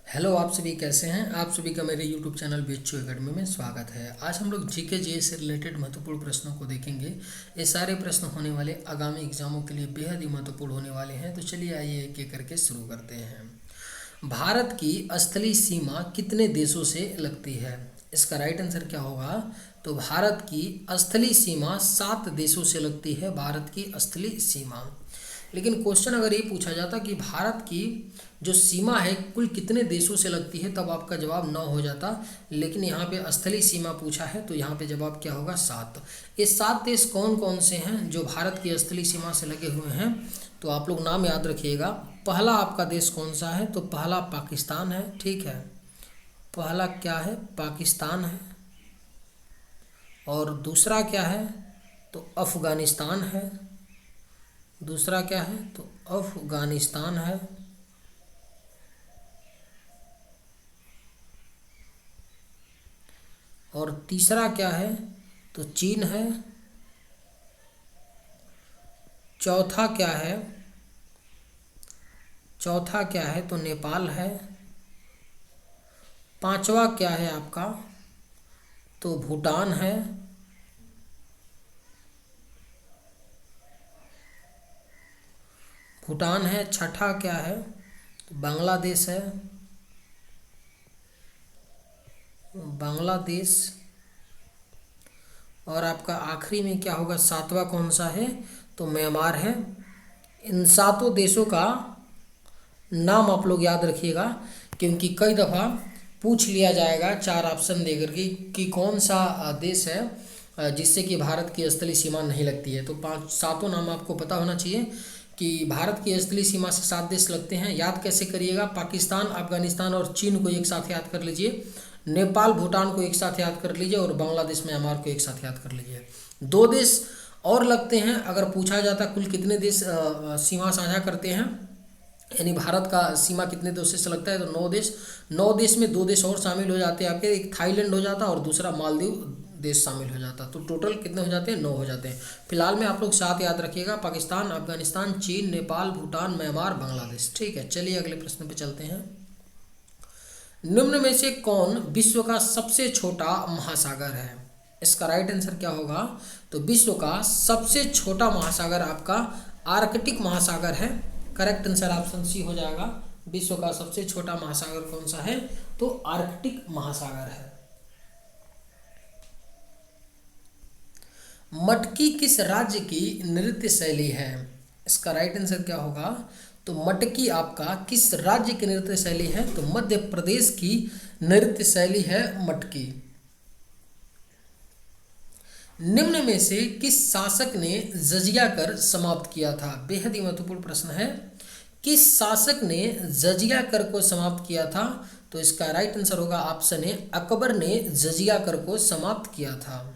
Hello, आप सभी कैसे हैं। आप सभी का मेरे यूट्यूब चैनल बीएचयू एकेडमी में स्वागत है। आज हम लोग जीके जीएस से रिलेटेड महत्वपूर्ण प्रश्नों को देखेंगे। ये सारे प्रश्न होने वाले आगामी एग्जामों के लिए बेहद ही महत्वपूर्ण होने वाले हैं। तो चलिए आइए एक एक करके शुरू करते हैं। भारत की स्थलीय सीमा कितने देशों से लगती है? इसका राइट आंसर क्या होगा? तो भारत की स्थलीय सीमा 7 देशों से लगती है। भारत की स्थलीय सीमा। लेकिन क्वेश्चन अगर ये पूछा जाता कि भारत की जो सीमा है कुल कितने देशों से लगती है, तब आपका जवाब 9 हो जाता। लेकिन यहाँ पे स्थलीय सीमा पूछा है तो यहाँ पे जवाब क्या होगा? 7। ये 7 देश कौन कौन से हैं जो भारत की स्थलीय सीमा से लगे हुए हैं? तो आप लोग नाम याद रखिएगा। पहला आपका देश कौन सा है? तो पहला पाकिस्तान है। ठीक है, पहला क्या है? पाकिस्तान है। और दूसरा क्या है? तो अफगानिस्तान है। दूसरा क्या है? तो अफगानिस्तान है। और तीसरा क्या है? तो चीन है। चौथा क्या है? चौथा क्या है? तो नेपाल है। पांचवा क्या है आपका? तो भूटान है। भूटान है। छठा क्या है? तो बांग्लादेश है। बांग्लादेश। और आपका आखिरी में क्या होगा? 7वां कौन सा है? तो म्यांमार है। इन 7 देशों का नाम आप लोग याद रखिएगा, क्योंकि कई दफ़ा पूछ लिया जाएगा 4 ऑप्शन देकर के कि कौन सा देश है जिससे कि भारत की स्थलीय सीमा नहीं लगती है। तो 7 नाम आपको पता होना चाहिए कि भारत की स्थलीय सीमा से 7 देश लगते हैं। याद कैसे करिएगा? पाकिस्तान, अफगानिस्तान और चीन को एक साथ याद कर लीजिए। नेपाल, भूटान को एक साथ याद कर लीजिए। और बांग्लादेश, म्यांमार को एक साथ याद कर लीजिए। 2 देश और लगते हैं। अगर पूछा जाता कुल कितने देश सीमा साझा करते हैं, यानी भारत का सीमा कितने देशों से लगता है, तो 9 देश। 9 देश में 2 देश और शामिल हो जाते हैं आपके। एक थाईलैंड हो जाता और दूसरा मालदीव देश शामिल हो जाता। तो टोटल कितने हो जाते हैं? 9 हो जाते हैं। फिलहाल में आप लोग 7 याद रखिएगा: पाकिस्तान, अफगानिस्तान, चीन, नेपाल, भूटान, म्यांमार, बांग्लादेश। ठीक है, चलिए अगले प्रश्न पे चलते हैं। निम्न में से कौन विश्व का सबसे छोटा महासागर है? इसका राइट आंसर क्या होगा? तो विश्व का सबसे छोटा महासागर आपका आर्कटिक महासागर है। करेक्ट आंसर ऑप्शन सी हो जाएगा। विश्व का सबसे छोटा महासागर कौन सा है? तो आर्कटिक महासागर है। मटकी किस राज्य की नृत्य शैली है? इसका राइट आंसर क्या होगा? तो मटकी आपका किस राज्य की नृत्य शैली है? तो मध्य प्रदेश की नृत्य शैली है मटकी। निम्न में से किस शासक ने जजिया कर समाप्त किया था? बेहद ही महत्वपूर्ण प्रश्न है। किस शासक ने जजिया कर को समाप्त किया था? तो इसका राइट आंसर होगा ऑप्शन ए, अकबर ने जजिया कर को समाप्त किया था।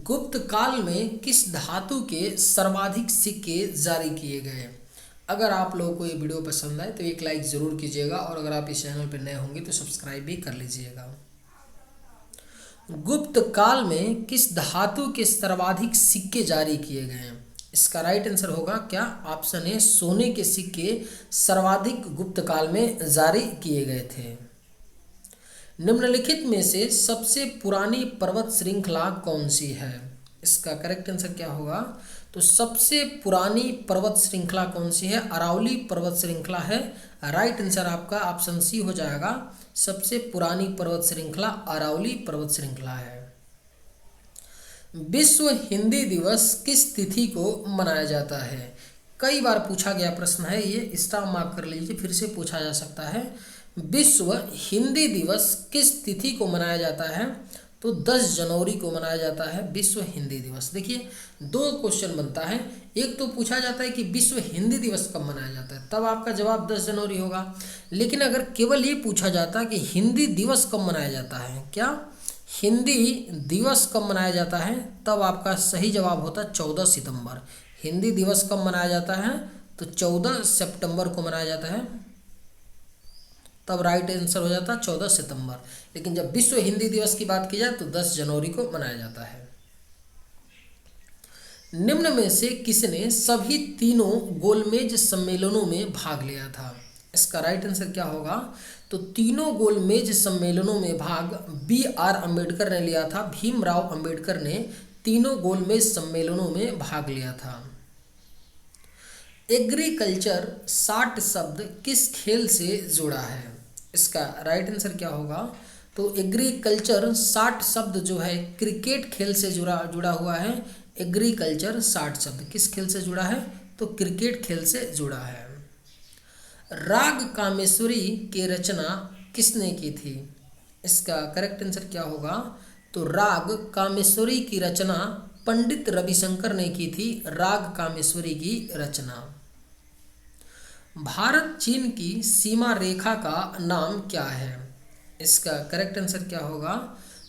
गुप्त काल में किस धातु के सर्वाधिक सिक्के जारी किए गए? अगर आप लोगों को ये वीडियो पसंद आए तो एक लाइक ज़रूर कीजिएगा, और अगर आप इस चैनल पर नए होंगे तो सब्सक्राइब भी कर लीजिएगा। गुप्त काल में किस धातु के सर्वाधिक सिक्के जारी किए गए हैं? इसका राइट आंसर होगा क्या? ऑप्शन ए, सोने के सिक्के सर्वाधिक गुप्त काल में जारी किए गए थे। निम्नलिखित में से सबसे पुरानी पर्वत श्रृंखला कौन सी है? इसका करेक्ट आंसर क्या होगा? तो सबसे पुरानी पर्वत श्रृंखला कौन सी है? अरावली पर्वत श्रृंखला है। राइट आंसर आपका ऑप्शन सी हो जाएगा। सबसे पुरानी पर्वत श्रृंखला अरावली पर्वत श्रृंखला है। विश्व हिंदी दिवस किस तिथि को मनाया जाता है? कई बार पूछा गया प्रश्न है ये, स्टार मार्क कर लीजिए, फिर से पूछा जा सकता है। विश्व हिंदी दिवस किस तिथि को मनाया जाता है? तो 10 जनवरी को मनाया जाता है विश्व हिंदी दिवस। देखिए 2 क्वेश्चन बनता है। एक तो पूछा जाता है कि विश्व हिंदी दिवस कब मनाया जाता है, तब आपका जवाब 10 जनवरी होगा। लेकिन अगर केवल ये पूछा जाता कि हिंदी दिवस कब मनाया जाता है, क्या हिंदी दिवस कब मनाया जाता है, तब आपका सही जवाब होता 14 सितंबर। हिंदी दिवस कब मनाया जाता है? तो 14 सितंबर को मनाया जाता है, तब राइट आंसर हो जाता 14 सितंबर। लेकिन जब विश्व हिंदी दिवस की बात की जाए तो 10 जनवरी को मनाया जाता है। निम्न में से किसने सभी तीनों गोलमेज सम्मेलनों में भाग लिया था? इसका राइट आंसर क्या होगा? तो तीनों गोलमेज सम्मेलनों में भाग B.R. अम्बेडकर ने लिया था। भीमराव अम्बेडकर ने तीनों गोलमेज सम्मेलनों में भाग लिया था। एग्रीकल्चर 60 शब्द किस खेल से जुड़ा है? इसका राइट आंसर क्या होगा? तो एग्रीकल्चर 60 शब्द जो है क्रिकेट खेल से जुड़ा हुआ है। एग्रीकल्चर 60 शब्द किस खेल से जुड़ा है? तो क्रिकेट खेल से जुड़ा है। राग कामेश्वरी की रचना किसने की थी? इसका करेक्ट आंसर क्या होगा? तो राग कामेश्वरी की रचना पंडित रविशंकर ने की थी। राग कामेश्वरी की रचना। भारत चीन की सीमा रेखा का नाम क्या है? इसका करेक्ट आंसर क्या होगा?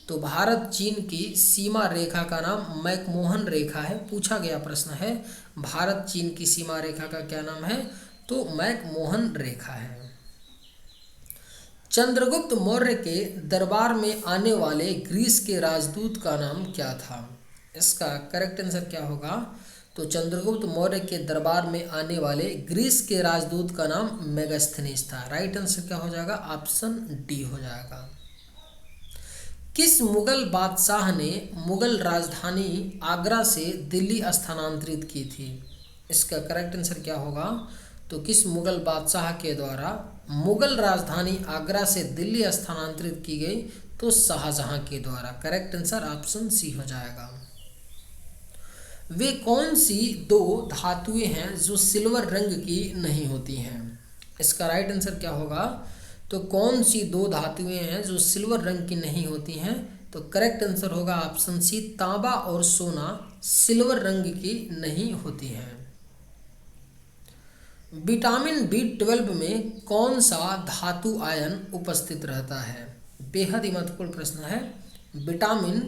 तो भारत चीन की सीमा रेखा का नाम मैकमोहन रेखा है। पूछा गया प्रश्न है भारत चीन की सीमा रेखा का क्या नाम है? तो मैकमोहन रेखा है। चंद्रगुप्त मौर्य के दरबार में आने वाले ग्रीस के राजदूत का नाम क्या था? इसका करेक्ट आंसर क्या होगा? तो चंद्रगुप्त मौर्य के दरबार में आने वाले ग्रीस के राजदूत का नाम मेगास्थनीज था। राइट आंसर क्या हो जाएगा? ऑप्शन डी हो जाएगा। किस मुगल बादशाह ने मुगल राजधानी आगरा से दिल्ली स्थानांतरित की थी? इसका करेक्ट आंसर क्या होगा? तो किस मुगल बादशाह के द्वारा मुगल राजधानी आगरा से दिल्ली स्थानांतरित की गई? तो शाहजहां के द्वारा। करेक्ट आंसर ऑप्शन सी हो जाएगा। वे कौन सी दो धातुएं हैं जो सिल्वर रंग की नहीं होती हैं? इसका राइट आंसर क्या होगा? तो कौन सी दो धातुएं हैं जो सिल्वर रंग की नहीं होती हैं? तो करेक्ट आंसर होगा ऑप्शन सी, तांबा और सोना सिल्वर रंग की नहीं होती हैं। विटामिन B12 में कौन सा धातु आयन उपस्थित रहता है? बेहद ही महत्वपूर्ण प्रश्न है। विटामिन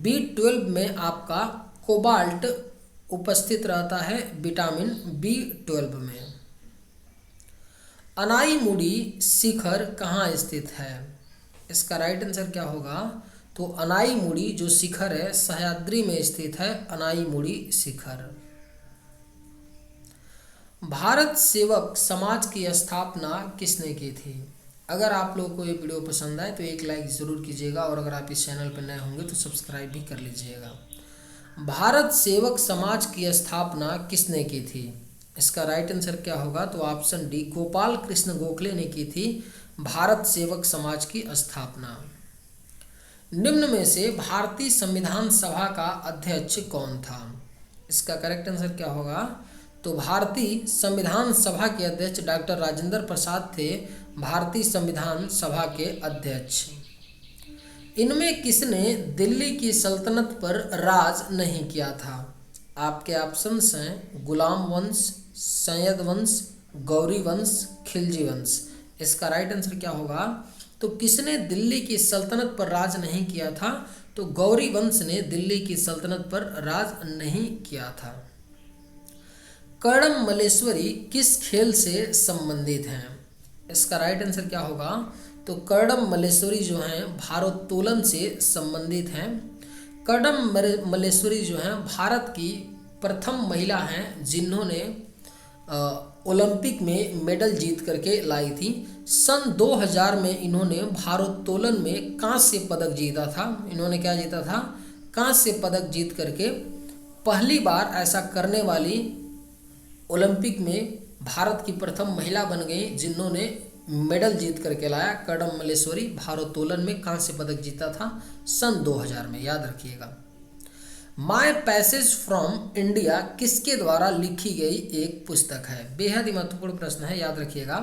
B12 में आपका कोबाल्ट उपस्थित रहता है। विटामिन B12 में। अनाईमुड़ी शिखर कहाँ स्थित है? इसका राइट आंसर क्या होगा? तो अनाईमुड़ी जो शिखर है सह्याद्री में स्थित है। अनाईमुड़ी शिखर। भारत सेवक समाज की स्थापना किसने की थी? अगर आप लोगों को ये वीडियो पसंद आए तो एक लाइक ज़रूर कीजिएगा और अगर आप इस चैनल पर नए होंगे तो सब्सक्राइब भी कर लीजिएगा। भारत सेवक समाज की स्थापना किसने की थी? इसका राइट आंसर क्या होगा? तो ऑप्शन डी, गोपाल कृष्ण गोखले ने की थी भारत सेवक समाज की स्थापना। निम्न में से भारतीय संविधान सभा का अध्यक्ष कौन था? इसका करेक्ट आंसर क्या होगा? तो भारतीय संविधान सभा के अध्यक्ष डॉक्टर राजेंद्र प्रसाद थे। भारतीय संविधान सभा के अध्यक्ष। इनमें किसने दिल्ली की सल्तनत पर राज नहीं किया था? आपके ऑप्शंस हैं गुलाम वंश, सैयद वंश, गौरी वंश, खिलजी वंश। इसका राइट आंसर क्या होगा? तो किसने दिल्ली की सल्तनत पर राज नहीं किया था? तो गौरी वंश ने दिल्ली की सल्तनत पर राज नहीं किया था। कर्णम मल्लेश्वरी किस खेल से संबंधित हैं? इसका राइट आंसर क्या होगा? तो कर्णम मल्लेश्वरी जो हैं भारोत्तोलन से संबंधित हैं। कर्णम मल्लेश्वरी जो हैं भारत की प्रथम महिला हैं जिन्होंने ओलंपिक में मेडल जीत करके लाई थी। सन 2000 में इन्होंने भारोत्तोलन में कांस्य पदक जीता था। इन्होंने क्या जीता था? कांस्य पदक जीत करके पहली बार ऐसा करने वाली ओलंपिक में भारत की प्रथम महिला बन गई जिन्होंने मेडल जीत करके लाया। कर्णम मल्लेश्वरी भारोत्तोलन में कांस्य पदक जीता था सन 2000 में, याद रखिएगा। माय पैसेज फ्रॉम इंडिया किसके द्वारा लिखी गई एक पुस्तक है? बेहद ही महत्वपूर्ण प्रश्न है, याद रखिएगा।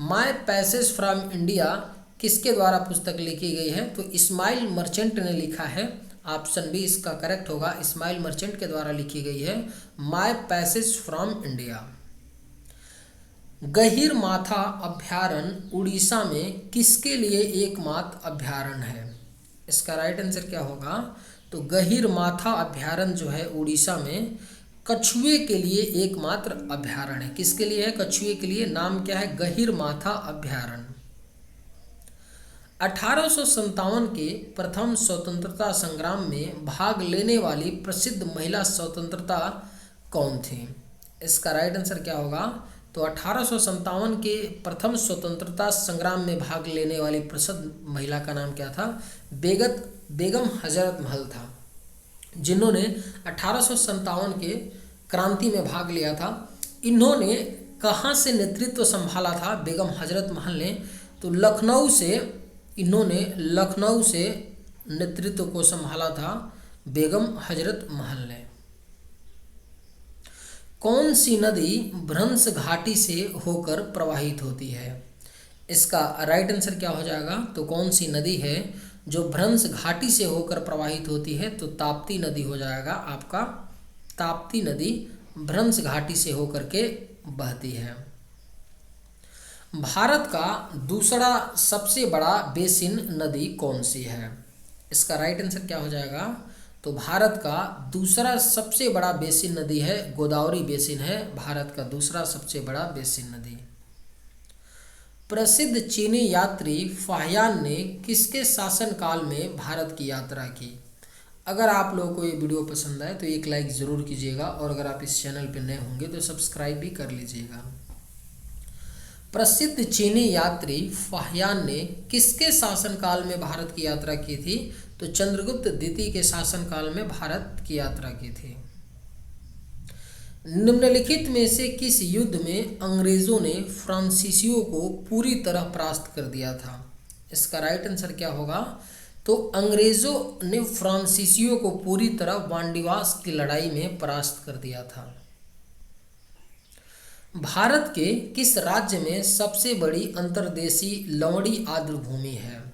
माय पैसेज फ्रॉम इंडिया किसके द्वारा पुस्तक लिखी गई है? तो इस्माइल मर्चेंट ने लिखा है। ऑप्शन बी इसका करेक्ट होगा, इस्माइल मर्चेंट के द्वारा लिखी गई है माय पैसेज फ्रॉम इंडिया। गहीरमाथा अभ्यारण्य उड़ीसा में किसके लिए एकमात्र अभ्यारण्य है? इसका राइट आंसर क्या होगा? तो गहीरमाथा अभ्यारण्य जो है उड़ीसा में कछुए के लिए एकमात्र अभ्यारण्य है। किसके लिए है? कछुए के लिए। नाम क्या है? गहीरमाथा अभ्यारण्य। 1857 के प्रथम स्वतंत्रता संग्राम में भाग लेने वाली प्रसिद्ध महिला स्वतंत्रता कौन थी? इसका राइट आंसर क्या होगा? तो 1857 के प्रथम स्वतंत्रता संग्राम में भाग लेने वाली प्रसिद्ध महिला का नाम क्या था? बेगम हजरत महल था, जिन्होंने 1857 के क्रांति में भाग लिया था। इन्होंने कहाँ से नेतृत्व संभाला था बेगम हजरत महल ने? तो इन्होंने लखनऊ से नेतृत्व को संभाला था बेगम हजरत महल ने। कौन सी नदी भ्रंश घाटी से होकर प्रवाहित होती है? इसका राइट आंसर क्या हो जाएगा? तो कौन सी नदी है जो भ्रंश घाटी से होकर प्रवाहित होती है? तो ताप्ती नदी हो जाएगा आपका। ताप्ती नदी भ्रंश घाटी से होकर के बहती है। भारत का दूसरा सबसे बड़ा बेसिन नदी कौन सी है? इसका राइट आंसर क्या हो जाएगा? तो भारत का दूसरा सबसे बड़ा बेसिन नदी है गोदावरी बेसिन है भारत का दूसरा सबसे बड़ा बेसिन नदी। प्रसिद्ध चीनी यात्री फाहियान ने किसके शासनकाल में भारत की यात्रा की? अगर आप लोगों को ये वीडियो पसंद आए तो एक लाइक ज़रूर कीजिएगा, और अगर आप इस चैनल पर नए होंगे तो सब्सक्राइब भी कर लीजिएगा। प्रसिद्ध चीनी यात्री फाहियान ने किसके शासनकाल में भारत की यात्रा की थी? तो चंद्रगुप्त द्वितीय के शासनकाल में भारत की यात्रा की थी। निम्नलिखित में से किस युद्ध में अंग्रेजों ने फ्रांसीसियों को पूरी तरह परास्त कर दिया था? इसका राइट आंसर क्या होगा? तो अंग्रेजों ने फ्रांसीसियों को पूरी तरह वांडीवास की लड़ाई में परास्त कर दिया था। भारत के किस राज्य में सबसे बड़ी अंतर्देशीय लवणी आर्द्रभूमि है?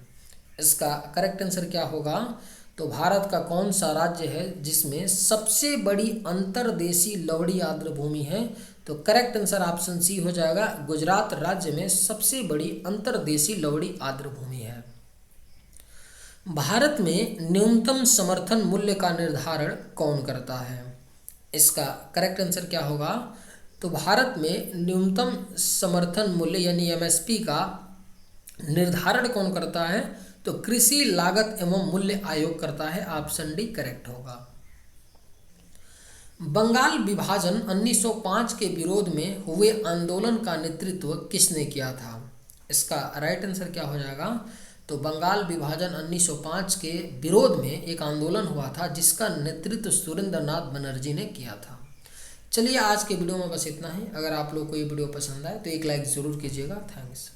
इसका करेक्ट आंसर क्या होगा? तो भारत का कौन सा राज्य है जिसमें सबसे बड़ी अंतर्देशीय लवणी आर्द्रभूमि है? तो करेक्ट आंसर ऑप्शन सी हो जाएगा। गुजरात राज्य में सबसे बड़ी अंतर्देशीय लवणी आर्द्रभूमि है। भारत में न्यूनतम समर्थन मूल्य का निर्धारण कौन करता है? इसका करेक्ट आंसर क्या होगा? तो भारत में न्यूनतम समर्थन मूल्य यानी एमएसपी का निर्धारण कौन करता है? तो कृषि लागत एवं मूल्य आयोग करता है। ऑप्शन डी करेक्ट होगा। बंगाल विभाजन 1905 के विरोध में हुए आंदोलन का नेतृत्व किसने किया था? इसका राइट आंसर क्या हो जाएगा? तो बंगाल विभाजन 1905 के विरोध में एक आंदोलन हुआ था जिसका नेतृत्व सुरेंद्रनाथ बनर्जी ने किया था। चलिए आज के वीडियो में बस इतना ही। अगर आप लोग को ये वीडियो पसंद आए तो एक लाइक ज़रूर कीजिएगा। थैंक्स।